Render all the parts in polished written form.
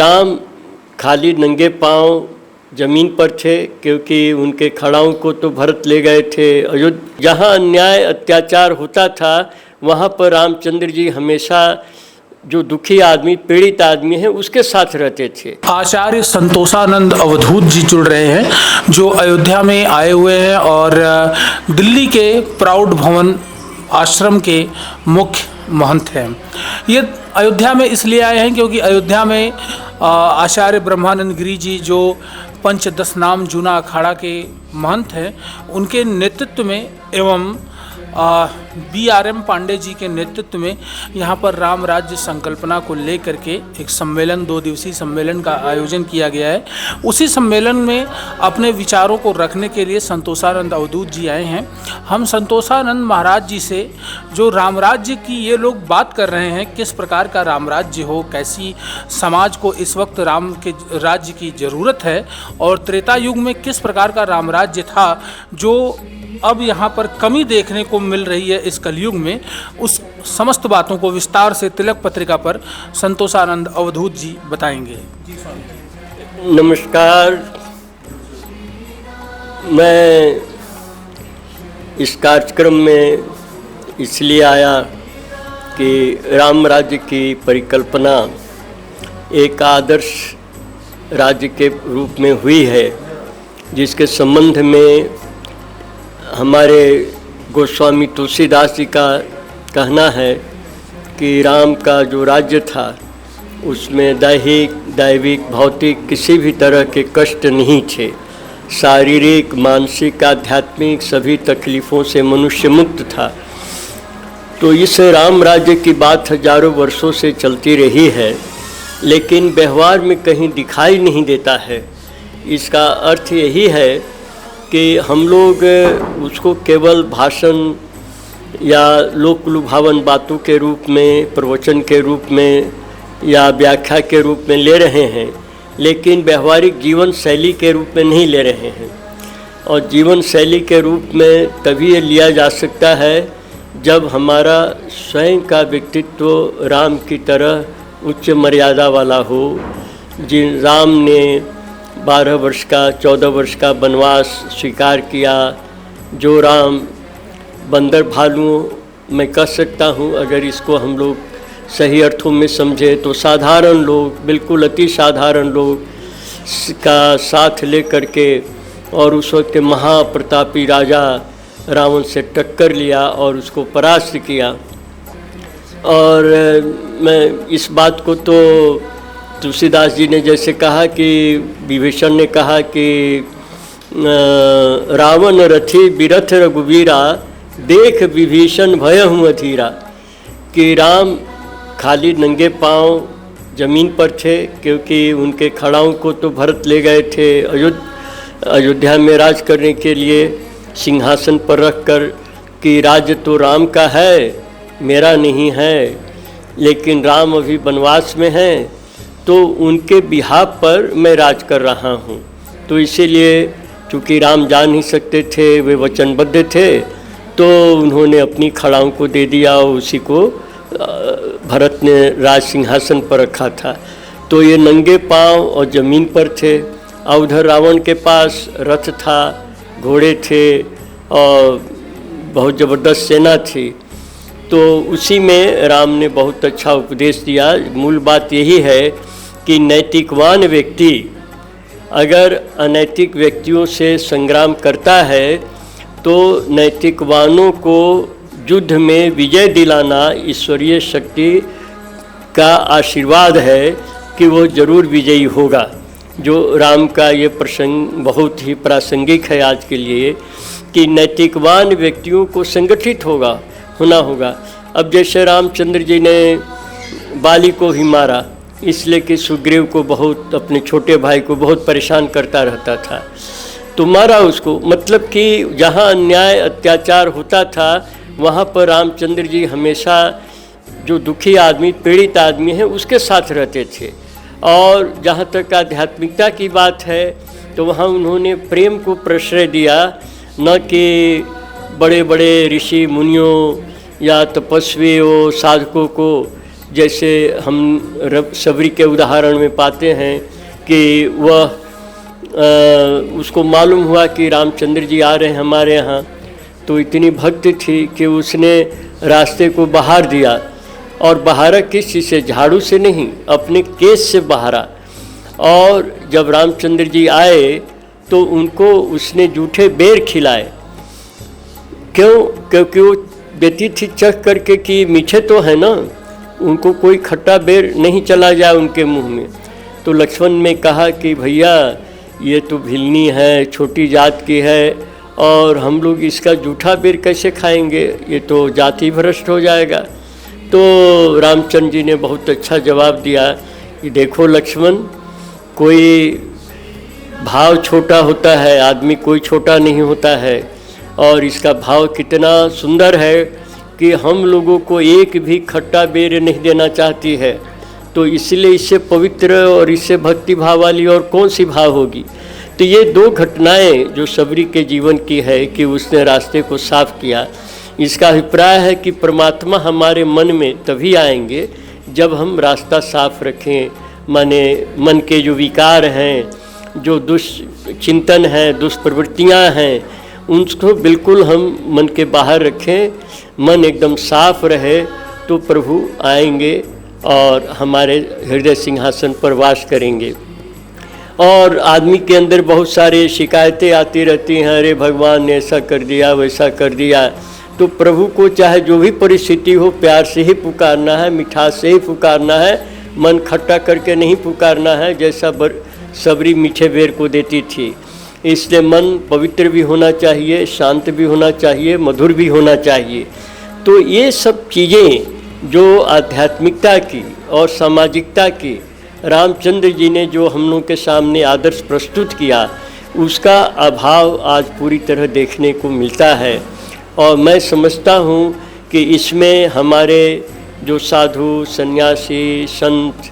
राम खाली नंगे पांव जमीन पर थे, क्योंकि उनके खड़ाओं को तो भरत ले गए थे अयोध्या। जहाँ अन्याय अत्याचार होता था वहाँ पर रामचंद्र जी हमेशा जो दुखी आदमी, पीड़ित आदमी है, उसके साथ रहते थे। आचार्य संतोषानंद अवधूत जी जुड़ रहे हैं, जो अयोध्या में आए हुए हैं और दिल्ली के प्राउड भवन आश्रम के मुख्य महंत हैं। ये अयोध्या में इसलिए आए हैं क्योंकि अयोध्या में आचार्य ब्रह्मानंद गिरी जी, जो पंचदश नाम जूना अखाड़ा के महंत हैं, उनके नेतृत्व में एवं BRM पांडे जी के नेतृत्व में यहाँ पर राम राज्य संकल्पना को लेकर के एक सम्मेलन, 2 दिवसीय सम्मेलन का आयोजन किया गया है। उसी सम्मेलन में अपने विचारों को रखने के लिए संतोषानंद अवधूत जी आए हैं। हम संतोषानंद महाराज जी से जो राम राज्य की ये लोग बात कर रहे हैं, किस प्रकार का राम राज्य हो, कैसी समाज को इस वक्त राम के राज्य की ज़रूरत है, और त्रेता युग में किस प्रकार का राम राज्य था जो अब यहाँ पर कमी देखने को मिल रही है इस कलयुग में, उस समस्त बातों को विस्तार से तिलक पत्रिका पर संतोषानंद अवधूत जी बताएंगे। नमस्कार। मैं इस कार्यक्रम में इसलिए आया कि राम राज्य की परिकल्पना एक आदर्श राज्य के रूप में हुई है, जिसके संबंध में हमारे गोस्वामी तुलसीदास जी का कहना है कि राम का जो राज्य था उसमें दैहिक, दैविक, भौतिक किसी भी तरह के कष्ट नहीं थे। शारीरिक, मानसिक, आध्यात्मिक सभी तकलीफ़ों से मनुष्य मुक्त था। तो इस राम राज्य की बात हजारों वर्षों से चलती रही है, लेकिन व्यवहार में कहीं दिखाई नहीं देता है। इसका अर्थ यही है कि हम लोग उसको केवल भाषण या लोक लुभावन बातों के रूप में, प्रवचन के रूप में या व्याख्या के रूप में ले रहे हैं, लेकिन व्यवहारिक जीवन शैली के रूप में नहीं ले रहे हैं। और जीवन शैली के रूप में तभी ये लिया जा सकता है जब हमारा स्वयं का व्यक्तित्व राम की तरह उच्च मर्यादा वाला हो। जिन राम ने 12 वर्ष का, 14 वर्ष का वनवास स्वीकार किया, जो राम बंदर भालुओं में कह सकता हूँ, अगर इसको हम लोग सही अर्थों में समझे तो साधारण लोग, बिल्कुल अति साधारण लोग का साथ ले करके और उस वक्त के महाप्रतापी राजा रावण से टक्कर लिया और उसको परास्त किया। और मैं इस बात को तो तुलसीदास जी ने जैसे कहा कि विभीषण ने कहा कि रावण रथी बिरथ रघुवीरा, देख विभीषण भयहु अधीरा, कि राम खाली नंगे पांव जमीन पर थे, क्योंकि उनके खड़ाओं को तो भरत ले गए थे अयोध्या में राज करने के लिए, सिंहासन पर रखकर कि राज्य तो राम का है, मेरा नहीं है, लेकिन राम अभी वनवास में हैं, तो उनके बिहाफ पर मैं राज कर रहा हूँ। तो इसीलिए चूँकि राम जा नहीं सकते थे, वे वचनबद्ध थे, तो उन्होंने अपनी खड़ाओं को दे दिया और उसी को भरत ने राज सिंहासन पर रखा था। तो ये नंगे पांव और ज़मीन पर थे। और उधर रावण के पास रथ था, घोड़े थे और बहुत ज़बरदस्त सेना थी। तो उसी में राम ने बहुत अच्छा उपदेश दिया। मूल बात यही है कि नैतिकवान व्यक्ति अगर अनैतिक व्यक्तियों से संग्राम करता है तो नैतिकवानों को युद्ध में विजय दिलाना ईश्वरीय शक्ति का आशीर्वाद है कि वो जरूर विजयी होगा। जो राम का ये प्रसंग बहुत ही प्रासंगिक है आज के लिए कि नैतिकवान व्यक्तियों को संगठित होना होगा। अब जैसे रामचंद्र जी ने बाली को ही मारा, इसलिए कि सुग्रीव को बहुत, अपने छोटे भाई को बहुत परेशान करता रहता था, तो मारा उसको। मतलब कि जहाँ अन्याय अत्याचार होता था वहाँ पर रामचंद्र जी हमेशा जो दुखी आदमी, पीड़ित आदमी है, उसके साथ रहते थे। और जहाँ तक आध्यात्मिकता की बात है तो वहाँ उन्होंने प्रेम को प्रश्रय दिया, न कि बड़े बड़े ऋषि मुनियों या तपस्वियों साधकों को जैसे हम सबरी के उदाहरण में पाते हैं कि वह उसको मालूम हुआ कि रामचंद्र जी आ रहे हैं हमारे यहाँ, तो इतनी भक्ति थी कि उसने रास्ते को बहार दिया। और बहारा किस चीज़ से? झाड़ू से नहीं, अपने केस से बहारा। और जब रामचंद्र जी आए तो उनको उसने जूठे बेर खिलाए। क्यों? क्योंकि वो देती थी चख करके कि मीठे तो है ना, उनको कोई खट्टा बेर नहीं चला जाए उनके मुंह में। तो लक्ष्मण ने कहा कि भैया ये तो भिलनी है, छोटी जात की है, और हम लोग इसका जूठा बेर कैसे खाएंगे, ये तो जाति भ्रष्ट हो जाएगा। तो रामचंद्र जी ने बहुत अच्छा जवाब दिया कि देखो लक्ष्मण, कोई भाव छोटा होता है, आदमी कोई छोटा नहीं होता है। और इसका भाव कितना सुंदर है कि हम लोगों को एक भी खट्टा बेर नहीं देना चाहती है। तो इसलिए इससे पवित्र और इससे भक्ति भाव वाली और कौन सी भाव होगी। तो ये दो घटनाएं जो सबरी के जीवन की है कि उसने रास्ते को साफ किया। इसका अभिप्राय है कि परमात्मा हमारे मन में तभी आएंगे जब हम रास्ता साफ रखें, माने मन के जो विकार हैं, जो दुष्चिंतन हैं, दुष्प्रवृत्तियाँ हैं, उनको बिल्कुल हम मन के बाहर रखें, मन एकदम साफ रहे तो प्रभु आएंगे और हमारे हृदय सिंहासन पर वास करेंगे। और आदमी के अंदर बहुत सारे शिकायतें आती रहती हैं, अरे भगवान ने ऐसा कर दिया, वैसा कर दिया। तो प्रभु को चाहे जो भी परिस्थिति हो, प्यार से ही पुकारना है, मिठास से ही पुकारना है, मन खट्टा करके नहीं पुकारना है, जैसा सबरी मीठे बेर को देती थी। इसलिए मन पवित्र भी होना चाहिए, शांत भी होना चाहिए, मधुर भी होना चाहिए। तो ये सब चीज़ें जो आध्यात्मिकता की और सामाजिकता की रामचंद्र जी ने जो हम लोग के सामने आदर्श प्रस्तुत किया, उसका अभाव आज पूरी तरह देखने को मिलता है। और मैं समझता हूँ कि इसमें हमारे जो साधु, सन्यासी, संत,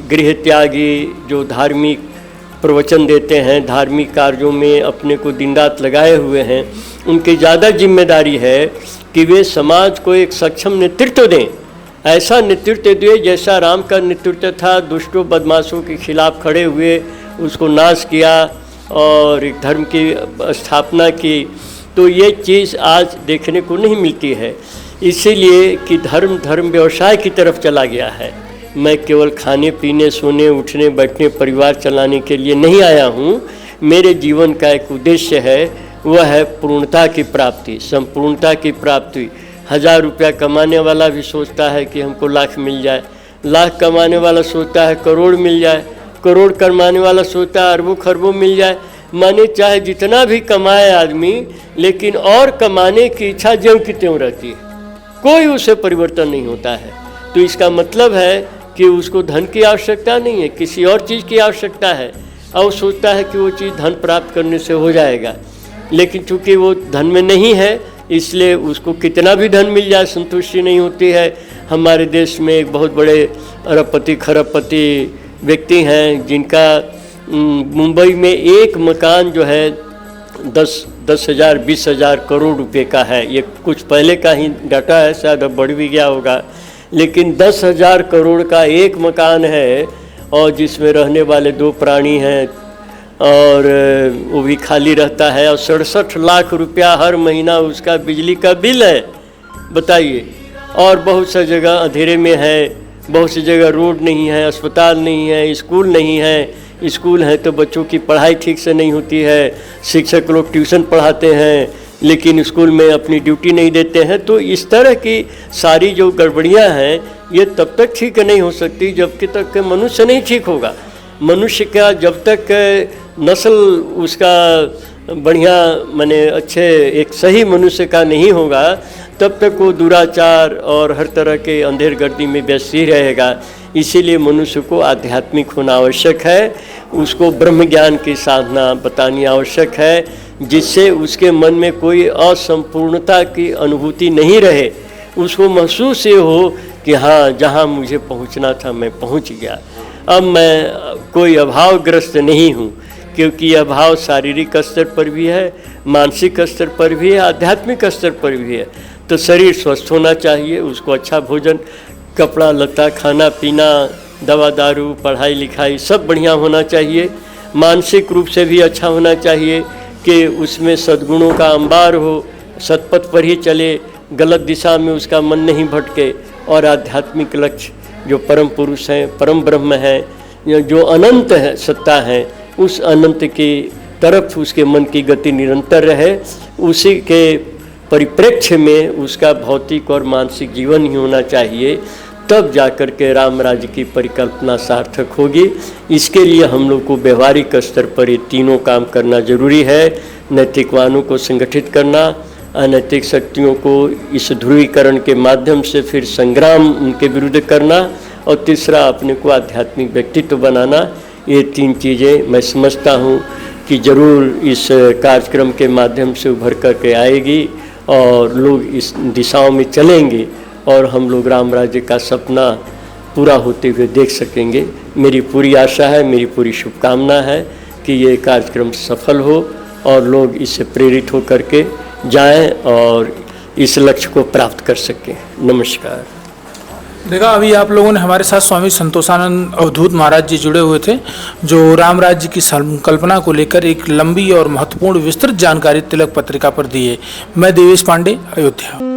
गृह त्यागी जो धार्मिक प्रवचन देते हैं, धार्मिक कार्यों में अपने को दिन रात लगाए हुए हैं, उनकी ज़्यादा जिम्मेदारी है कि वे समाज को एक सक्षम नेतृत्व दें। ऐसा नेतृत्व दिए जैसा राम का नेतृत्व था, दुष्टों बदमाशों के खिलाफ खड़े हुए उसको नाश किया और एक धर्म की स्थापना की। तो ये चीज़ आज देखने को नहीं मिलती है, इसीलिए कि धर्म व्यवसाय की तरफ चला गया है। मैं केवल खाने पीने, सोने, उठने, बैठने, परिवार चलाने के लिए नहीं आया हूँ। मेरे जीवन का एक उद्देश्य है, वह है पूर्णता की प्राप्ति, संपूर्णता की प्राप्ति। 1000 रुपया कमाने वाला भी सोचता है कि हमको लाख मिल जाए, लाख कमाने वाला सोचता है करोड़ मिल जाए, करोड़ कमाने वाला सोचता है अरबों खरबों मिल जाए। माने चाहे जितना भी कमाए आदमी, लेकिन और कमाने की इच्छा ज्यों की त्यों रहती है, कोई उसे परिवर्तन नहीं होता है। तो इसका मतलब है कि उसको धन की आवश्यकता नहीं है, किसी और चीज़ की आवश्यकता है, और सोचता है कि वो चीज़ धन प्राप्त करने से हो जाएगा। लेकिन चूँकि वो धन में नहीं है, इसलिए उसको कितना भी धन मिल जाए संतुष्टि नहीं होती है। हमारे देश में एक बहुत बड़े अरबपति खरबपति व्यक्ति हैं जिनका मुंबई में एक मकान जो है 10,000 20,000 करोड़ रुपए का है। ये कुछ पहले का ही डाटा है, शायद अब बढ़ भी गया होगा, लेकिन 10,000 करोड़ का एक मकान है और जिसमें रहने वाले 2 प्राणी हैं और वो भी खाली रहता है। और 67 लाख रुपया हर महीना उसका बिजली का बिल है, बताइए। और बहुत सा जगह अंधेरे में है, बहुत सी जगह रोड नहीं है, अस्पताल नहीं है, स्कूल नहीं है। स्कूल है तो बच्चों की पढ़ाई ठीक से नहीं होती है, शिक्षक लोग ट्यूशन पढ़ाते हैं लेकिन स्कूल में अपनी ड्यूटी नहीं देते हैं। तो इस तरह की सारी जो गड़बड़ियां हैं, ये तब तक ठीक नहीं हो सकती जब तक मनुष्य नहीं ठीक होगा। मनुष्य का जब तक नस्ल उसका बढ़िया माने अच्छे एक सही मनुष्य का नहीं होगा, तब तक वो दुराचार और हर तरह के अंधेर गर्दी में व्यस्त ही रहेगा। इसीलिए मनुष्य को आध्यात्मिक होना आवश्यक है, उसको ब्रह्म ज्ञान की साधना बतानी आवश्यक है, जिससे उसके मन में कोई असंपूर्णता की अनुभूति नहीं रहे। उसको महसूस ये हो कि हाँ, जहाँ मुझे पहुँचना था मैं पहुँच गया, अब मैं कोई अभावग्रस्त नहीं हूँ। क्योंकि यह भाव शारीरिक स्तर पर भी है, मानसिक स्तर पर भी है, आध्यात्मिक स्तर पर भी है। तो शरीर स्वस्थ होना चाहिए, उसको अच्छा भोजन कपड़ा लत्ता, खाना पीना, दवा दारू, पढ़ाई लिखाई सब बढ़िया होना चाहिए। मानसिक रूप से भी अच्छा होना चाहिए कि उसमें सद्गुणों का अंबार हो, सतपथ पर ही चले, गलत दिशा में उसका मन नहीं भटके, और आध्यात्मिक लक्ष्य जो परम पुरुष हैं, परम ब्रह्म हैं, जो अनंत है सत्ता है, उस अनंत की तरफ उसके मन की गति निरंतर रहे। उसी के परिप्रेक्ष्य में उसका भौतिक और मानसिक जीवन ही होना चाहिए, तब जाकर के राम राज्य की परिकल्पना सार्थक होगी। इसके लिए हम लोग को व्यवहारिक स्तर पर ये तीनों काम करना जरूरी है। नैतिकवानों को संगठित करना, अनैतिक शक्तियों को इस ध्रुवीकरण के माध्यम से फिर संग्राम उनके विरुद्ध करना, और तीसरा अपने को आध्यात्मिक व्यक्तित्व बनाना। ये तीन चीज़ें मैं समझता हूँ कि ज़रूर इस कार्यक्रम के माध्यम से उभर करके आएगी और लोग इस दिशाओं में चलेंगे और हम लोग राम राज्य का सपना पूरा होते हुए देख सकेंगे। मेरी पूरी आशा है, मेरी पूरी शुभकामना है कि ये कार्यक्रम सफल हो और लोग इससे प्रेरित हो करके जाएं और इस लक्ष्य को प्राप्त कर सकें। नमस्कार। देखा, अभी आप लोगों ने हमारे साथ स्वामी संतोषानंद अवधूत महाराज जी जुड़े हुए थे, जो राम राज्य की संकल्पना को लेकर एक लंबी और महत्वपूर्ण विस्तृत जानकारी तिलक पत्रिका पर दी है। मैं देवेश पांडे, अयोध्या।